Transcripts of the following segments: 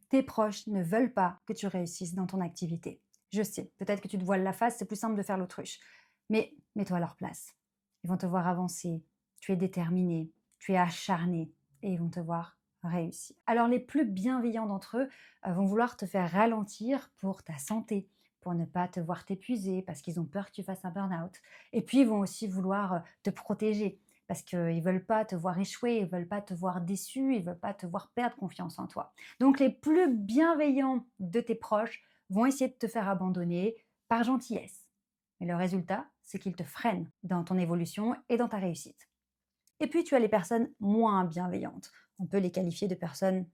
tes proches ne veulent pas que tu réussisses dans ton activité. Je sais, peut-être que tu te voiles la face, c'est plus simple de faire l'autruche. Mais mets-toi à leur place. Ils vont te voir avancer, tu es déterminé, tu es acharné et ils vont te voir réussir. Alors les plus bienveillants d'entre eux vont vouloir te faire ralentir pour ta santé, pour ne pas te voir t'épuiser parce qu'ils ont peur que tu fasses un burn-out. Et puis ils vont aussi vouloir te protéger parce qu'ils ne veulent pas te voir échouer, ils ne veulent pas te voir déçu, ils ne veulent pas te voir perdre confiance en toi. Donc les plus bienveillants de tes proches vont essayer de te faire abandonner par gentillesse. Mais le résultat, c'est qu'ils te freinent dans ton évolution et dans ta réussite. Et puis tu as les personnes moins bienveillantes. On peut les qualifier de personnes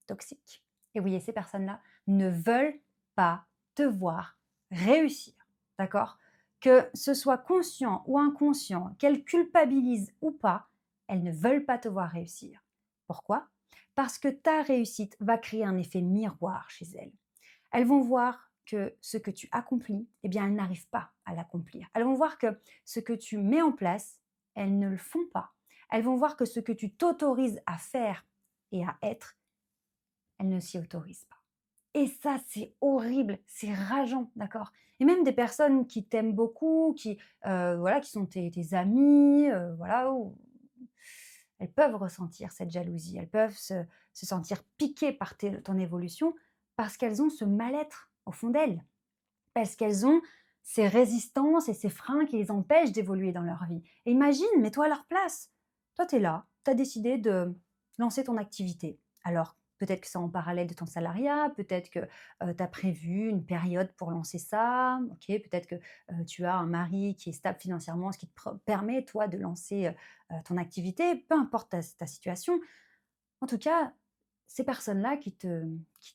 toxiques. Et oui, et ces personnes-là ne veulent pas te voir réussir. D'accord? Que ce soit conscient ou inconscient, qu'elles culpabilisent ou pas, elles ne veulent pas te voir réussir. Pourquoi? Parce que ta réussite va créer un effet miroir chez elles. Elles vont voir que ce que tu accomplis, eh bien, elles n'arrivent pas à l'accomplir. Elles vont voir que ce que tu mets en place, elles ne le font pas. Elles vont voir que ce que tu t'autorises à faire et à être, elles ne s'y autorisent pas. Et ça, c'est horrible, c'est rageant, d'accord? Et même des personnes qui t'aiment beaucoup, voilà, qui sont tes amis, voilà, elles peuvent ressentir cette jalousie, elles peuvent se sentir piquées par ton évolution parce qu'elles ont ce mal-être au fond d'elles, parce qu'elles ont ces résistances et ces freins qui les empêchent d'évoluer dans leur vie. Et imagine, mets-toi à leur place. Toi, tu es là, tu as décidé de lancer ton activité. Alors, peut-être que c'est en parallèle de ton salariat, peut-être que tu as prévu une période pour lancer ça, ok, peut-être que tu as un mari qui est stable financièrement, ce qui te permet, toi, de lancer ton activité, peu importe ta situation. En tout cas, ces personnes-là qui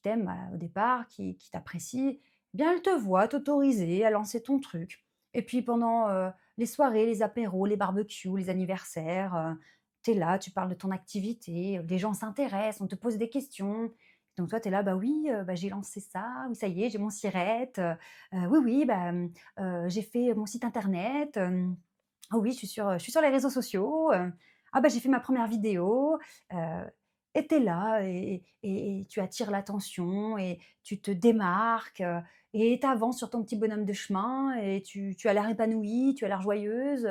t'aiment au départ, qui t'apprécient, eh bien, elles te voient t'autoriser à lancer ton truc. Et puis pendant les soirées, les apéros, les barbecues, les anniversaires, tu es là, tu parles de ton activité, les gens s'intéressent, on te pose des questions. Donc toi, tu es là, bah oui, bah, j'ai lancé ça, oui, ça y est, j'ai mon sirette, oui, oui, bah, j'ai fait mon site internet, oh oui, je suis sur les réseaux sociaux, ah bah, j'ai fait ma première vidéo, heu et tu es là et tu attires l'attention et tu te démarques, et tu avances sur ton petit bonhomme de chemin et tu as l'air épanouie, tu as l'air joyeuse,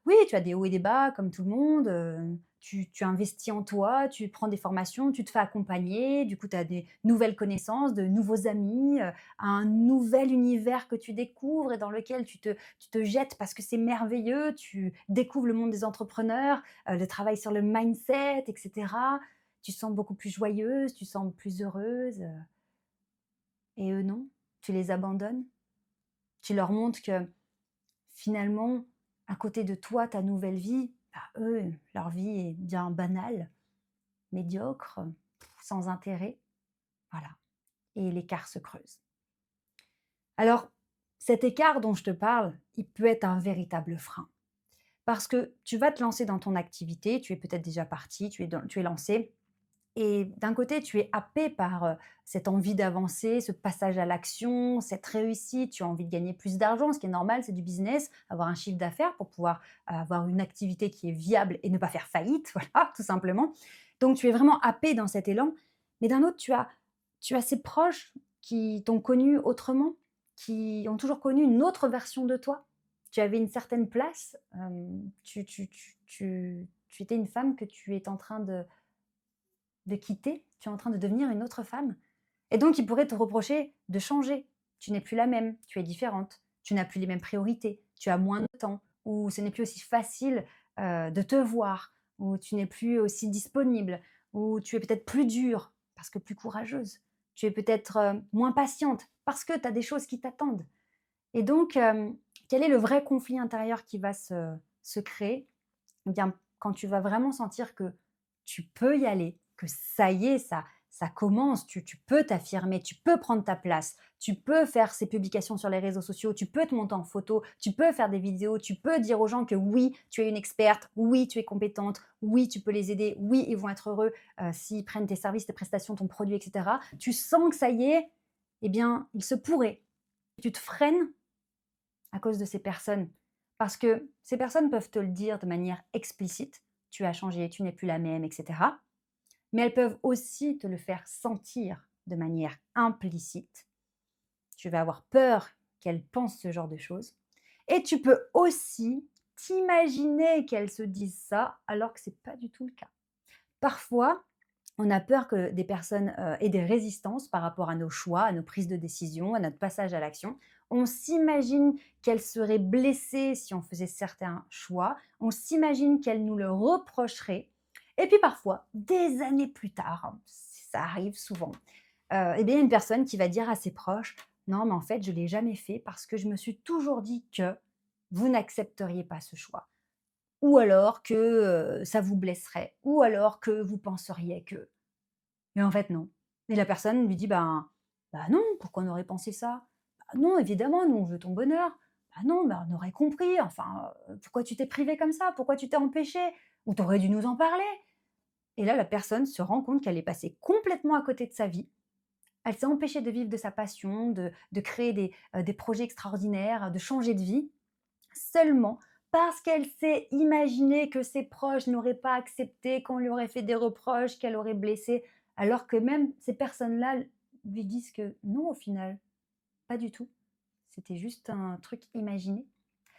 oui, tu as des hauts et des bas comme tout le monde, tu investis en toi, tu prends des formations, tu te fais accompagner, du coup tu as des nouvelles connaissances, de nouveaux amis, un nouvel univers que tu découvres et dans lequel tu te jettes parce que c'est merveilleux, tu découvres le monde des entrepreneurs, le travail sur le mindset et cetera. Tu te sens beaucoup plus joyeuse, tu te sens plus heureuse, et eux non, tu les abandonnes. Tu leur montres que finalement, à côté de toi, ta nouvelle vie, bah, eux, leur vie est bien banale, médiocre, sans intérêt, voilà, et l'écart se creuse. Alors, cet écart dont je te parle, il peut être un véritable frein. Parce que tu vas te lancer dans ton activité, tu es peut-être déjà parti, tu es lancé, et d'un côté, tu es happé par cette envie d'avancer, ce passage à l'action, cette réussite, tu as envie de gagner plus d'argent, ce qui est normal, c'est du business, avoir un chiffre d'affaires pour pouvoir avoir une activité qui est viable et ne pas faire faillite, voilà, tout simplement. Donc tu es vraiment happé dans cet élan, mais d'un autre, tu as ces proches qui t'ont connu autrement, qui ont toujours connu une autre version de toi. Tu avais une certaine place, tu étais une femme que tu es en train de quitter, tu es en train de devenir une autre femme. Et donc, ils pourraient te reprocher de changer. Tu n'es plus la même, tu es différente, tu n'as plus les mêmes priorités, tu as moins de temps, ou ce n'est plus aussi facile de te voir, ou tu n'es plus aussi disponible, ou tu es peut-être plus dure parce que plus courageuse. Tu es peut-être moins patiente parce que tu as des choses qui t'attendent. Et donc, quel est le vrai conflit intérieur qui va se créer? Eh bien, quand tu vas vraiment sentir que tu peux y aller, que ça y est, ça commence, tu peux t'affirmer, tu peux prendre ta place, tu peux faire ces publications sur les réseaux sociaux, tu peux te monter en photo, tu peux faire des vidéos, tu peux dire aux gens que oui, tu es une experte, oui, tu es compétente, oui, tu peux les aider, oui, ils vont être heureux s'ils prennent tes services, tes prestations, ton produit, etc. Tu sens que ça y est, eh bien, il se pourrait que tu te freines à cause de ces personnes. Parce que ces personnes peuvent te le dire de manière explicite, tu as changé, tu n'es plus la même, etc. Mais elles peuvent aussi te le faire sentir de manière implicite. Tu vas avoir peur qu'elle pense ce genre de choses. Et tu peux aussi t'imaginer qu'elle se dise ça alors que ce n'est pas du tout le cas. Parfois, on a peur que des personnes aient des résistances par rapport à nos choix, à nos prises de décision, à notre passage à l'action. On s'imagine qu'elles seraient blessées si on faisait certains choix. On s'imagine qu'elles nous le reprocheraient. Et puis parfois, des années plus tard, ça arrive souvent, eh bien, il y a une personne qui va dire à ses proches: «Non, mais en fait, je ne l'ai jamais fait parce que je me suis toujours dit que vous n'accepteriez pas ce choix». Ou alors que, ça vous blesserait, ou alors que vous penseriez que. Mais en fait, non. Et la personne lui dit: «Ben, non, pourquoi on aurait pensé ça? Bah, non, évidemment, nous, on veut ton bonheur. Bah, non, bah, on aurait compris, enfin, pourquoi tu t'es privé comme ça? Pourquoi tu t'es empêché? Ou tu aurais dû nous en parler». Et là, la personne se rend compte qu'elle est passée complètement à côté de sa vie. Elle s'est empêchée de vivre de sa passion, de créer des projets extraordinaires, de changer de vie, seulement parce qu'elle s'est imaginé que ses proches n'auraient pas accepté, qu'on lui aurait fait des reproches, qu'elle aurait blessé, alors que même ces personnes-là lui disent que non, au final, pas du tout. C'était juste un truc imaginé.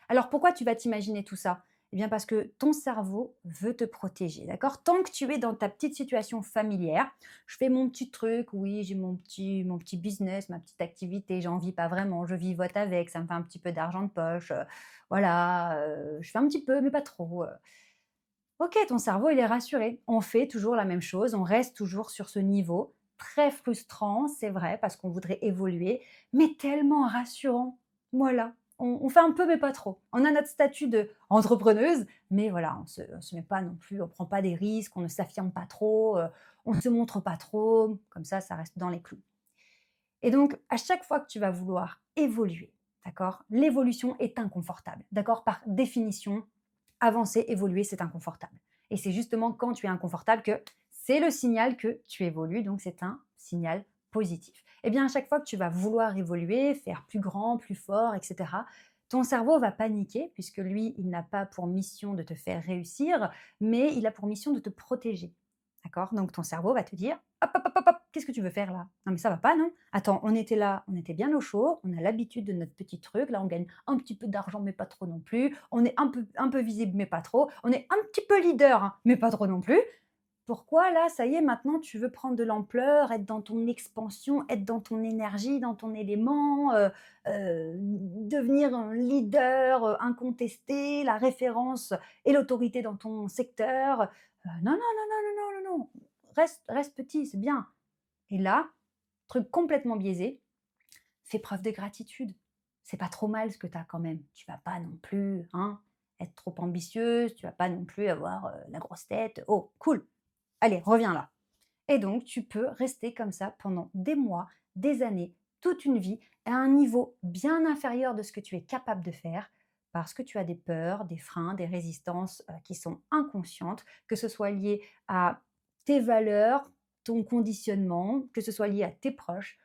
Alors pourquoi tu vas t'imaginer tout ça? Eh bien parce que ton cerveau veut te protéger, d'accord? Tant que tu es dans ta petite situation familière, je fais mon petit truc, oui, j'ai mon petit business, ma petite activité, j'en vis pas vraiment, je vivote avec, ça me fait un petit peu d'argent de poche, voilà, je fais un petit peu, mais pas trop. Ok, ton cerveau, il est rassuré. On fait toujours la même chose, on reste toujours sur ce niveau. Très frustrant, c'est vrai, parce qu'on voudrait évoluer, mais tellement rassurant. Voilà, on fait un peu, mais pas trop. On a notre statut d'entrepreneuse, mais voilà, on se met pas non plus, on prend pas des risques, on ne s'affirme pas trop, on ne se montre pas trop, comme ça reste dans les clous. Et donc, à chaque fois que tu vas vouloir évoluer, d'accord, l'évolution est inconfortable, d'accord, par définition, avancer, évoluer, c'est inconfortable. Et c'est justement quand tu es inconfortable que c'est le signal que tu évolues, donc c'est un signal positif. Eh bien, à chaque fois que tu vas vouloir évoluer, faire plus grand, plus fort, etc., ton cerveau va paniquer puisque lui, il n'a pas pour mission de te faire réussir, mais il a pour mission de te protéger. D'accord? Donc ton cerveau va te dire: «Hop, hop, hop, hop, hop, qu'est-ce que tu veux faire là? Non mais ça va pas, non? Attends, on était là, on était bien au chaud, on a l'habitude de notre petit truc, là on gagne un petit peu d'argent mais pas trop non plus, on est un peu visible mais pas trop, on est un petit peu leader, hein, mais pas trop non plus. Pourquoi là, ça y est, maintenant tu veux prendre de l'ampleur, être dans ton expansion, être dans ton énergie, dans ton élément, devenir un leader, incontesté, la référence et l'autorité dans ton secteur? Non, non, non, non, non, non, non, non, reste petit, c'est bien». Et là, truc complètement biaisé, fais preuve de gratitude. C'est pas trop mal ce que tu as quand même. Tu vas pas non plus, hein, être trop ambitieuse, tu vas pas non plus avoir, la grosse tête. Oh, cool! Allez, reviens là. Et donc, tu peux rester comme ça pendant des mois, des années, toute une vie, à un niveau bien inférieur de ce que tu es capable de faire, parce que tu as des peurs, des freins, des résistances qui sont inconscientes, que ce soit lié à tes valeurs, ton conditionnement, que ce soit lié à tes proches.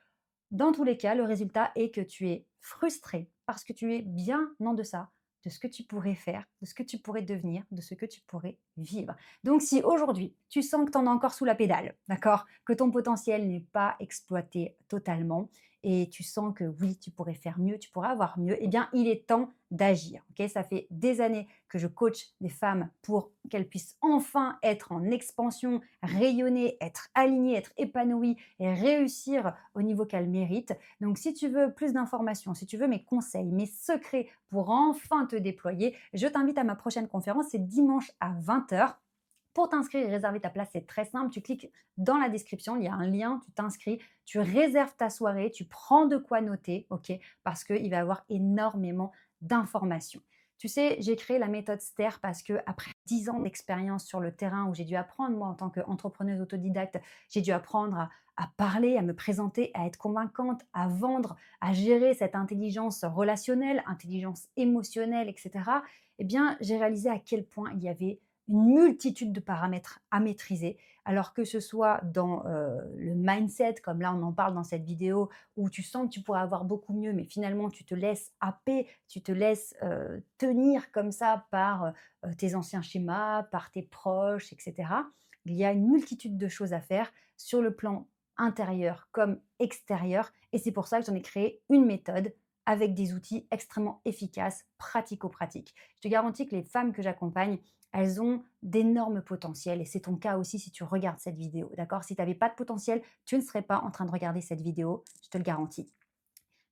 Dans tous les cas, le résultat est que tu es frustré parce que tu es bien en deçà de ce que tu pourrais faire, de ce que tu pourrais devenir, de ce que tu pourrais vivre. Donc si aujourd'hui, tu sens que tu en as encore sous la pédale, d'accord, que ton potentiel n'est pas exploité totalement et tu sens que oui, tu pourrais faire mieux, tu pourrais avoir mieux, eh bien, il est temps d'agir. Ok, ça fait des années que je coach des femmes pour qu'elles puissent enfin être en expansion, rayonner, être alignées, être épanouies et réussir au niveau qu'elles méritent. Donc, si tu veux plus d'informations, si tu veux mes conseils, mes secrets pour enfin te déployer, je t'invite à ma prochaine conférence. C'est dimanche à 20h. Pour t'inscrire et réserver ta place, c'est très simple. Tu cliques dans la description, il y a un lien, tu t'inscris, tu réserves ta soirée, tu prends de quoi noter, ok? Parce qu'il va y avoir énormément d'informations. Tu sais, j'ai créé la méthode STER parce que après 10 ans d'expérience sur le terrain où j'ai dû apprendre, moi, en tant qu'entrepreneuse autodidacte, j'ai dû apprendre à parler, à me présenter, à être convaincante, à vendre, à gérer cette intelligence relationnelle, intelligence émotionnelle, etc. Eh bien, j'ai réalisé à quel point il y avait une multitude de paramètres à maîtriser, alors que ce soit dans le mindset, comme là on en parle dans cette vidéo, où tu sens que tu pourrais avoir beaucoup mieux, mais finalement tu te laisses happer, tu te laisses tenir comme ça par tes anciens schémas, par tes proches, etc. Il y a une multitude de choses à faire sur le plan intérieure comme extérieure. Et c'est pour ça que j'en ai créé une méthode avec des outils extrêmement efficaces, pratico-pratiques. Je te garantis que les femmes que j'accompagne, elles ont d'énormes potentiels et c'est ton cas aussi si tu regardes cette vidéo, d'accord? Si tu n'avais pas de potentiel, tu ne serais pas en train de regarder cette vidéo, je te le garantis.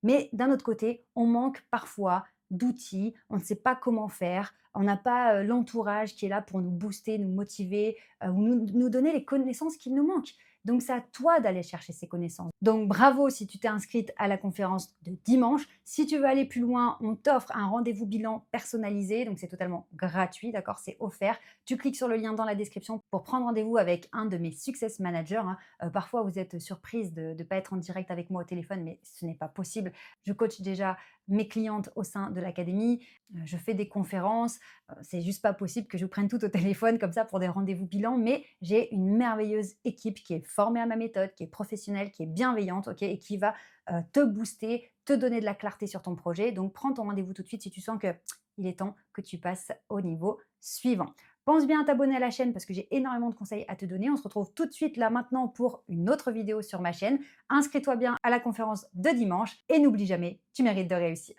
Mais d'un autre côté, on manque parfois d'outils, on ne sait pas comment faire, on n'a pas l'entourage qui est là pour nous booster, nous motiver, ou nous donner les connaissances qu'il nous manque. Donc c'est à toi d'aller chercher ces connaissances. Donc bravo si tu t'es inscrite à la conférence de dimanche. Si tu veux aller plus loin, on t'offre un rendez-vous bilan personnalisé, donc c'est totalement gratuit, d'accord, c'est offert. Tu cliques sur le lien dans la description pour prendre rendez-vous avec un de mes success managers, hein. Parfois vous êtes surprise de ne pas être en direct avec moi au téléphone, mais ce n'est pas possible. Je coach déjà mes clientes au sein de l'académie, je fais des conférences, c'est juste pas possible que je vous prenne tout au téléphone comme ça pour des rendez-vous bilan, mais j'ai une merveilleuse équipe qui est formée à ma méthode, qui est professionnelle, qui est bienveillante, ok, et qui va te booster, te donner de la clarté sur ton projet. Donc prends ton rendez-vous tout de suite si tu sens que il est temps que tu passes au niveau suivant. Pense bien à t'abonner à la chaîne parce que j'ai énormément de conseils à te donner. On se retrouve tout de suite là maintenant pour une autre vidéo sur ma chaîne. Inscris-toi bien à la conférence de dimanche et n'oublie jamais, tu mérites de réussir.